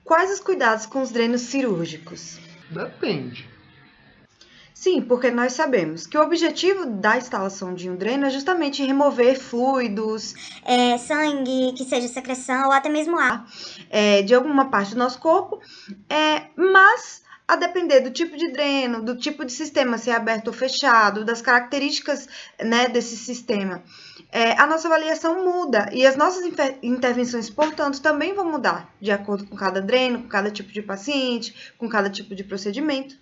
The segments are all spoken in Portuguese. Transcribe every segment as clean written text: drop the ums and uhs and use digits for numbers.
quais os cuidados com os drenos cirúrgicos? Depende. Sim, porque nós sabemos que o objetivo da instalação de um dreno é justamente remover fluidos, sangue, que seja secreção ou até mesmo ar. De alguma parte do nosso corpo, mas a depender do tipo de dreno, do tipo de sistema, se é aberto ou fechado, das características, né, desse sistema, a nossa avaliação muda e as nossas intervenções, portanto, também vão mudar de acordo com cada dreno, com cada tipo de paciente, com cada tipo de procedimento.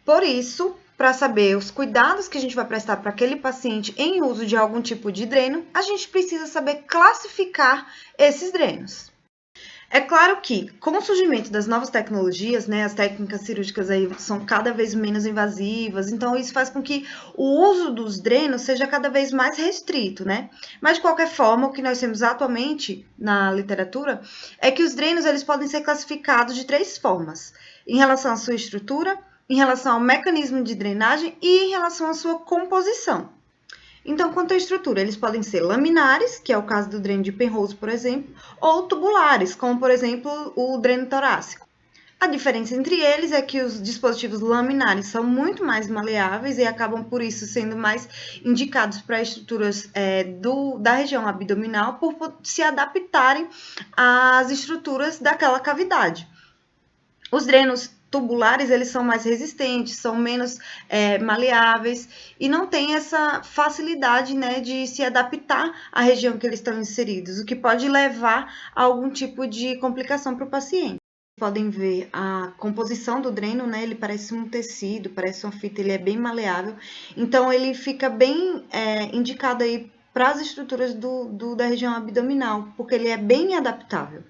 Por isso, para saber os cuidados que a gente vai prestar para aquele paciente em uso de algum tipo de dreno, a gente precisa saber classificar esses drenos. É claro que, com o surgimento das novas tecnologias, né, as técnicas cirúrgicas aí são cada vez menos invasivas, então isso faz com que o uso dos drenos seja cada vez mais restrito, né? Mas, de qualquer forma, o que nós temos atualmente na literatura é que os drenos eles podem ser classificados de 3 formas, em relação à sua estrutura, em relação ao mecanismo de drenagem e em relação à sua composição. Então, quanto à estrutura, eles podem ser laminares, que é o caso do dreno de Penrose, por exemplo, ou tubulares, como, por exemplo, o dreno torácico. A diferença entre eles é que os dispositivos laminares são muito mais maleáveis e acabam, por isso, sendo mais indicados para estruturas da região abdominal por se adaptarem às estruturas daquela cavidade. Os drenos tubulares, eles são mais resistentes, são menos maleáveis e não têm essa facilidade, né, de se adaptar à região que eles estão inseridos, o que pode levar a algum tipo de complicação para o paciente. Podem ver a composição do dreno, né, ele parece um tecido, parece uma fita, ele é bem maleável, então ele fica bem indicado aí para as estruturas da região abdominal, porque ele é bem adaptável.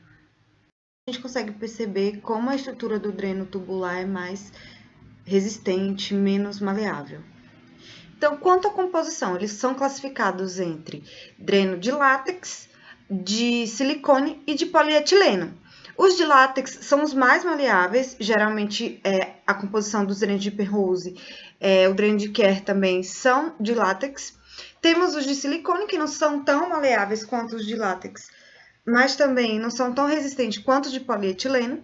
A gente consegue perceber como a estrutura do dreno tubular é mais resistente, menos maleável. Então, quanto à composição, eles são classificados entre dreno de látex, de silicone e de polietileno. Os de látex são os mais maleáveis, geralmente a composição dos drenos de Penrose, o dreno de Kerr também são de látex. Temos os de silicone, que não são tão maleáveis quanto os de látex, mas também não são tão resistentes quanto os de polietileno,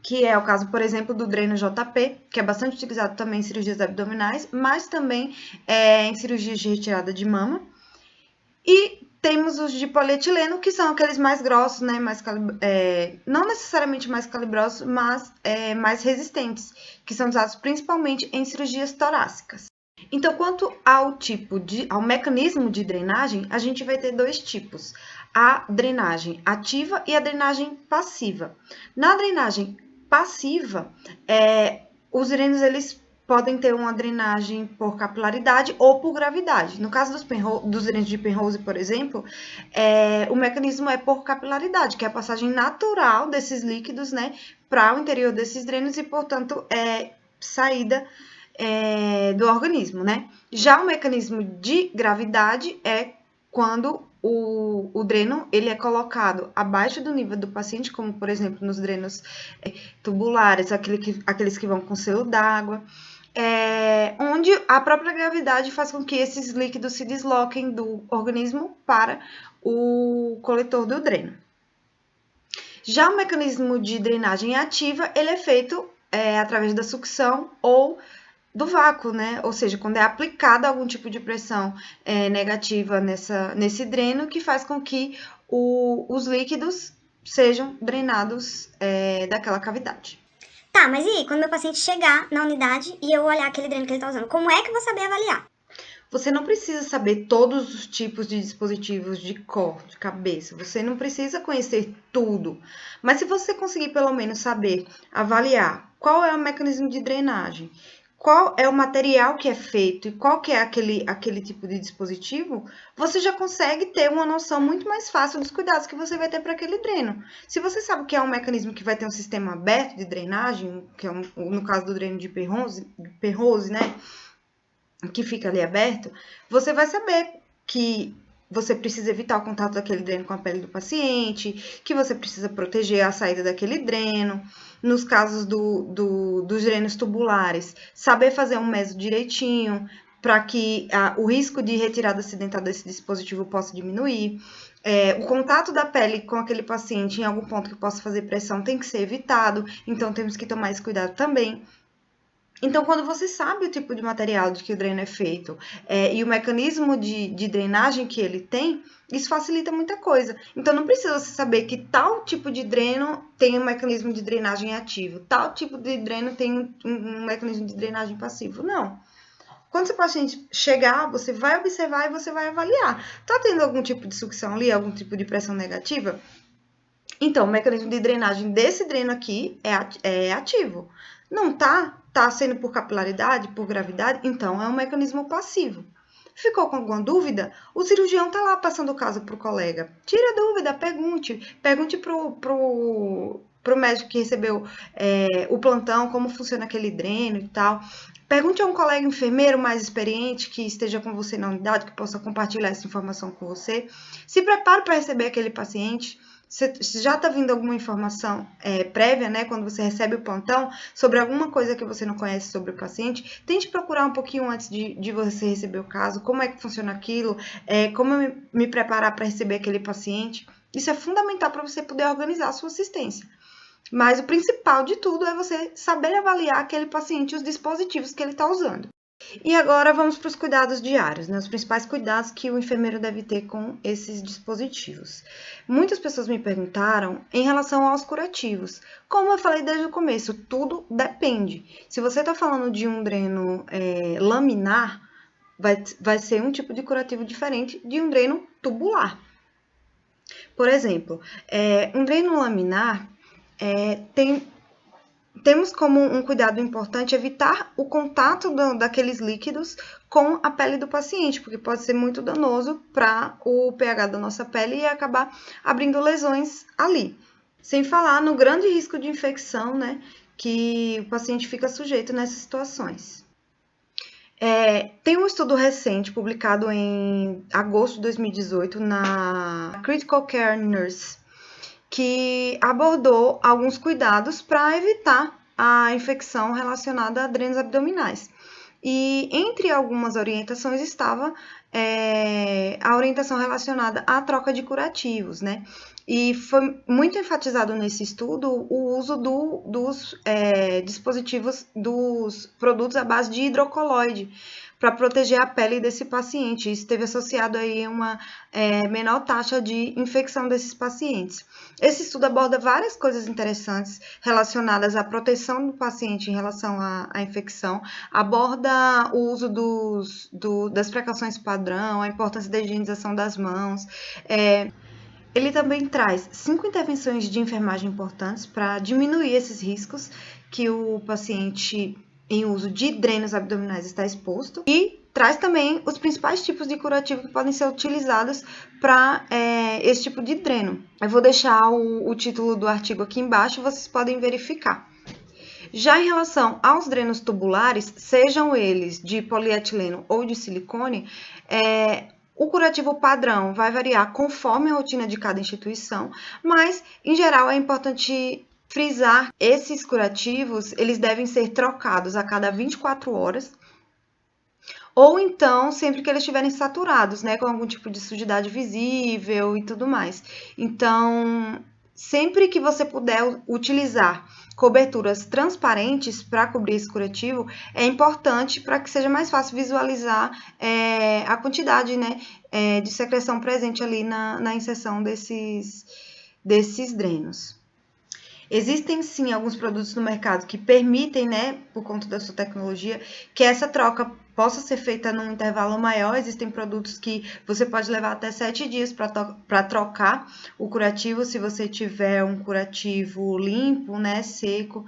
que é o caso, por exemplo, do dreno JP, que é bastante utilizado também em cirurgias abdominais, mas também em cirurgias de retirada de mama. E temos os de polietileno, que são aqueles mais grossos, né, não necessariamente mais calibrosos, mas mais resistentes, que são usados principalmente em cirurgias torácicas. Então, quanto ao mecanismo de drenagem, a gente vai ter 2 tipos, a drenagem ativa e a drenagem passiva. Na drenagem passiva, os drenos eles podem ter uma drenagem por capilaridade ou por gravidade. No caso dos drenos de Penrose, por exemplo, o mecanismo é por capilaridade, que é a passagem natural desses líquidos, né, para o interior desses drenos e, portanto, saída do organismo, né? Já o mecanismo de gravidade é quando o dreno ele é colocado abaixo do nível do paciente, como, por exemplo, nos drenos tubulares, aqueles que vão com selo d'água, onde a própria gravidade faz com que esses líquidos se desloquem do organismo para o coletor do dreno. Já o mecanismo de drenagem ativa, ele é feito através da sucção ou do vácuo, né? Ou seja, quando é aplicada algum tipo de pressão negativa nesse dreno, que faz com que os líquidos sejam drenados daquela cavidade. Tá, mas e aí, quando meu paciente chegar na unidade e eu olhar aquele dreno que ele tá usando, como é que eu vou saber avaliar? Você não precisa saber todos os tipos de dispositivos de cor, de cabeça. Você não precisa conhecer tudo. Mas se você conseguir pelo menos saber avaliar qual é o mecanismo de drenagem, qual é o material que é feito e qual que é aquele tipo de dispositivo, você já consegue ter uma noção muito mais fácil dos cuidados que você vai ter para aquele dreno. Se você sabe que é um mecanismo que vai ter um sistema aberto de drenagem, que é no caso do dreno de Penrose, né, que fica ali aberto, você vai saber que você precisa evitar o contato daquele dreno com a pele do paciente, que você precisa proteger a saída daquele dreno. Nos casos dos drenos tubulares, saber fazer um meso direitinho, para que o risco de retirada acidental desse dispositivo possa diminuir. O contato da pele com aquele paciente em algum ponto que possa fazer pressão tem que ser evitado, então temos que tomar esse cuidado também. Então, quando você sabe o tipo de material de que o dreno é feito e o mecanismo de drenagem que ele tem, isso facilita muita coisa. Então, não precisa você saber que tal tipo de dreno tem um mecanismo de drenagem ativo, tal tipo de dreno tem um mecanismo de drenagem passivo. Não. Quando o paciente chegar, você vai observar e você vai avaliar. Tá tendo algum tipo de sucção ali, algum tipo de pressão negativa? Então, o mecanismo de drenagem desse dreno aqui é ativo. Não tá? Tá sendo por capilaridade, por gravidade? Então, é um mecanismo passivo. Ficou com alguma dúvida? O cirurgião tá lá passando o caso pro colega. Tira a dúvida, pergunte. Pergunte pro médico que recebeu o plantão, como funciona aquele dreno e tal. Pergunte a um colega enfermeiro mais experiente que esteja com você na unidade, que possa compartilhar essa informação com você. Se prepare para receber aquele paciente. Se já está vindo alguma informação prévia, né, quando você recebe o plantão, sobre alguma coisa que você não conhece sobre o paciente, tente procurar um pouquinho antes de você receber o caso, como é que funciona aquilo, como eu me preparar para receber aquele paciente. Isso é fundamental para você poder organizar a sua assistência. Mas o principal de tudo é você saber avaliar aquele paciente e os dispositivos que ele está usando. E agora vamos para os cuidados diários, né? Os principais cuidados que o enfermeiro deve ter com esses dispositivos. Muitas pessoas me perguntaram em relação aos curativos. Como eu falei desde o começo, tudo depende. Se você está falando de um dreno laminar, vai ser um tipo de curativo diferente de um dreno tubular. Por exemplo, um dreno laminar temos como um cuidado importante evitar o contato daqueles líquidos com a pele do paciente, porque pode ser muito danoso para o pH da nossa pele e acabar abrindo lesões ali. Sem falar no grande risco de infecção, né, que o paciente fica sujeito nessas situações. Tem um estudo recente publicado em agosto de 2018 na Critical Care Nurse, que abordou alguns cuidados para evitar a infecção relacionada a drenos abdominais. E entre algumas orientações estava a orientação relacionada à troca de curativos, né? E foi muito enfatizado nesse estudo o uso dos dispositivos, dos produtos à base de hidrocoloide, para proteger a pele desse paciente. Isso esteve associado aí a uma menor taxa de infecção desses pacientes. Esse estudo aborda várias coisas interessantes relacionadas à proteção do paciente em relação à infecção, aborda o uso das precauções padrão, a importância da higienização das mãos. Ele também traz 5 intervenções de enfermagem importantes para diminuir esses riscos que o paciente em uso de drenos abdominais está exposto e traz também os principais tipos de curativo que podem ser utilizados para esse tipo de dreno. Eu vou deixar o título do artigo aqui embaixo, vocês podem verificar. Já em relação aos drenos tubulares, sejam eles de polietileno ou de silicone, o curativo padrão vai variar conforme a rotina de cada instituição, mas, em geral, é importante frisar esses curativos, eles devem ser trocados a cada 24 horas, ou então sempre que eles estiverem saturados, né, com algum tipo de sujidade visível e tudo mais. Então, sempre que você puder utilizar coberturas transparentes para cobrir esse curativo, é importante para que seja mais fácil visualizar a quantidade, né, de secreção presente ali na inserção desses drenos. Existem sim alguns produtos no mercado que permitem, né, por conta da sua tecnologia, que essa troca possa ser feita num intervalo maior. Existem produtos que você pode levar até 7 dias para trocar o curativo, se você tiver um curativo limpo, né, seco,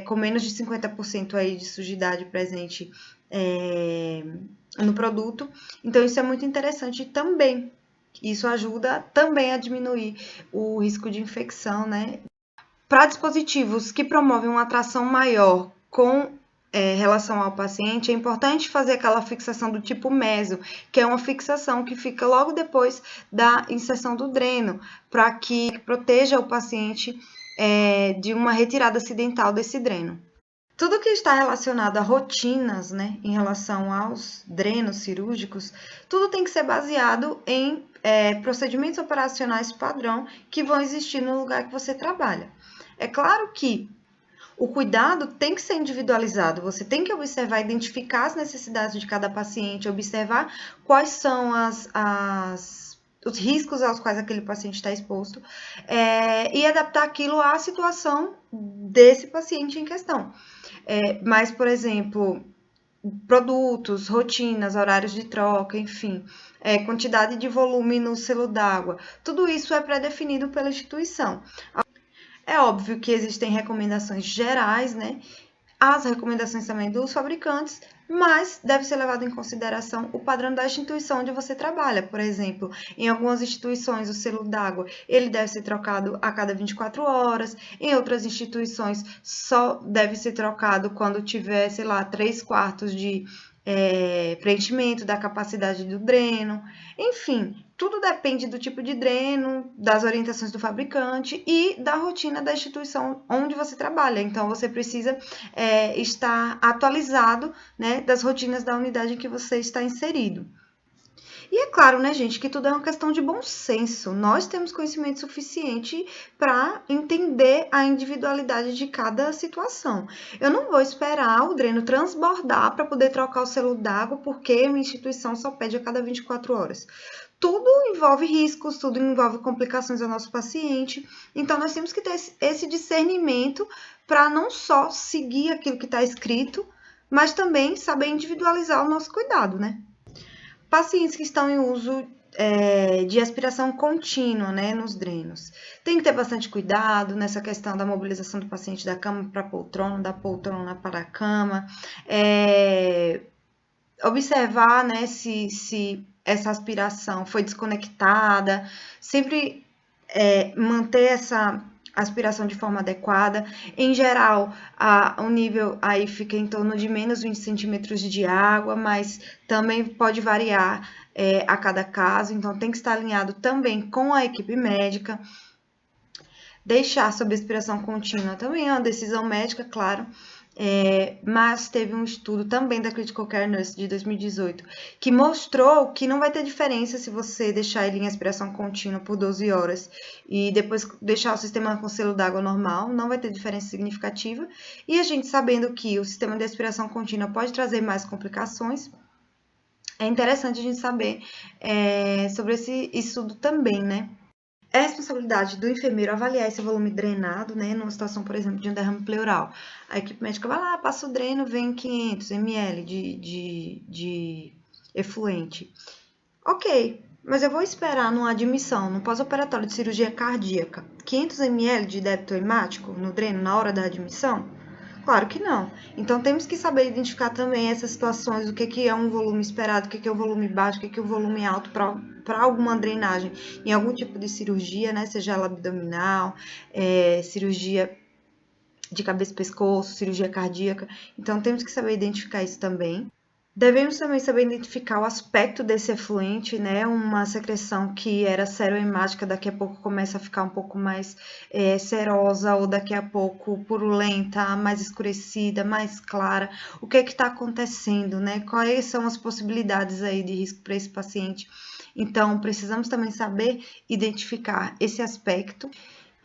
com menos de 50% aí de sujidade presente no produto. Então, isso é muito interessante também. Isso ajuda também a diminuir o risco de infecção, né? Para dispositivos que promovem uma atração maior com relação ao paciente, é importante fazer aquela fixação do tipo meso, que é uma fixação que fica logo depois da inserção do dreno, para que proteja o paciente de uma retirada acidental desse dreno. Tudo que está relacionado a rotinas, né, em relação aos drenos cirúrgicos, tudo tem que ser baseado em procedimentos operacionais padrão que vão existir no lugar que você trabalha. É claro que o cuidado tem que ser individualizado, você tem que observar, identificar as necessidades de cada paciente, observar quais são os riscos aos quais aquele paciente está exposto e adaptar aquilo à situação desse paciente em questão. Mas, por exemplo, produtos, rotinas, horários de troca, enfim, quantidade de volume no selo d'água, tudo isso é pré-definido pela instituição. É óbvio que existem recomendações gerais, né? As recomendações também dos fabricantes, mas deve ser levado em consideração o padrão da instituição onde você trabalha. Por exemplo, em algumas instituições o selo d'água ele deve ser trocado a cada 24 horas, em outras instituições só deve ser trocado quando tiver, sei lá, 3/4 de preenchimento da capacidade do dreno. Enfim, tudo depende do tipo de dreno, das orientações do fabricante e da rotina da instituição onde você trabalha. Então, você precisa estar atualizado, né, das rotinas da unidade em que você está inserido. E é claro, né, gente, que tudo é uma questão de bom senso. Nós temos conhecimento suficiente para entender a individualidade de cada situação. Eu não vou esperar o dreno transbordar para poder trocar o selo d'água, porque uma instituição só pede a cada 24 horas. Tudo envolve riscos, tudo envolve complicações ao nosso paciente. Então, nós temos que ter esse discernimento para não só seguir aquilo que está escrito, mas também saber individualizar o nosso cuidado, né? Pacientes que estão em uso de aspiração contínua, né, nos drenos. Tem que ter bastante cuidado nessa questão da mobilização do paciente da cama para a poltrona, da poltrona para a cama. Observar, né, se essa aspiração foi desconectada. Sempre manter essa aspiração de forma adequada. Em geral, o nível aí fica em torno de menos 20 centímetros de água, mas também pode variar a cada caso, então tem que estar alinhado também com a equipe médica. Deixar sob aspiração contínua também é uma decisão médica, claro, mas teve um estudo também da Critical Care Nurse de 2018 que mostrou que não vai ter diferença se você deixar ele em aspiração contínua por 12 horas e depois deixar o sistema com selo d'água normal, não vai ter diferença significativa. E a gente sabendo que o sistema de aspiração contínua pode trazer mais complicações, é interessante a gente saber sobre esse estudo também, né? É responsabilidade do enfermeiro avaliar esse volume drenado, né, numa situação, por exemplo, de um derrame pleural. A equipe médica vai lá, passa o dreno, vem 500 ml de efluente. Ok, mas eu vou esperar numa admissão, no pós-operatório de cirurgia cardíaca, 500 ml de débito hemático no dreno na hora da admissão? Claro que não. Então, temos que saber identificar também essas situações, o que é um volume esperado, o que é um volume baixo, o que é um volume alto para alguma drenagem em algum tipo de cirurgia, né? Seja ela abdominal, cirurgia de cabeça e pescoço, cirurgia cardíaca. Então, temos que saber identificar isso também. Devemos também saber identificar o aspecto desse efluente, né? Uma secreção que era serohemática, daqui a pouco começa a ficar um pouco mais serosa, ou daqui a pouco purulenta, mais escurecida, mais clara. O que está acontecendo, né? Quais são as possibilidades aí de risco para esse paciente? Então, precisamos também saber identificar esse aspecto.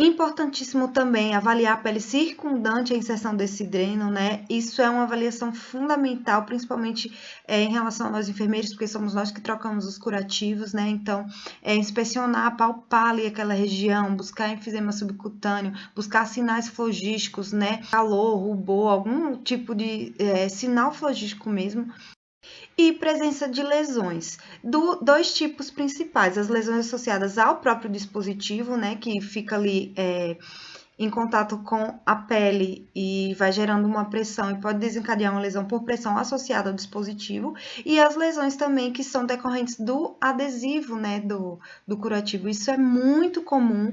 Importantíssimo também avaliar a pele circundante à inserção desse dreno, né? Isso é uma avaliação fundamental, principalmente em relação a nós enfermeiros, porque somos nós que trocamos os curativos, né? Então, inspecionar, palpar ali aquela região, buscar enfisema subcutâneo, buscar sinais flogísticos, né? Calor, rubor, algum tipo de sinal flogístico mesmo. E presença de lesões. Dois tipos principais, as lesões associadas ao próprio dispositivo, né, que fica ali em contato com a pele e vai gerando uma pressão e pode desencadear uma lesão por pressão associada ao dispositivo, e as lesões também que são decorrentes do adesivo, né, do curativo. Isso é muito comum,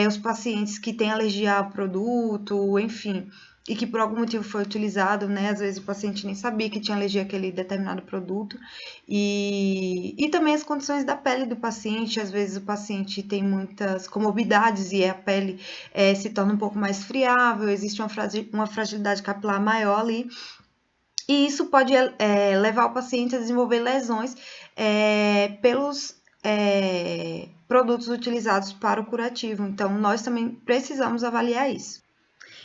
os pacientes que têm alergia ao produto, enfim, e que por algum motivo foi utilizado, né? Às vezes o paciente nem sabia que tinha alergia àquele determinado produto. E também as condições da pele do paciente, às vezes o paciente tem muitas comorbidades e a pele se torna um pouco mais friável, existe uma fragilidade capilar maior ali. E isso pode levar o paciente a desenvolver lesões pelos produtos utilizados para o curativo. Então, nós também precisamos avaliar isso.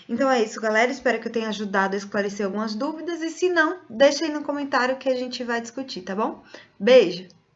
Então é isso, galera. Espero que eu tenha ajudado a esclarecer algumas dúvidas. E se não, deixa aí no comentário que a gente vai discutir, tá bom? Beijo!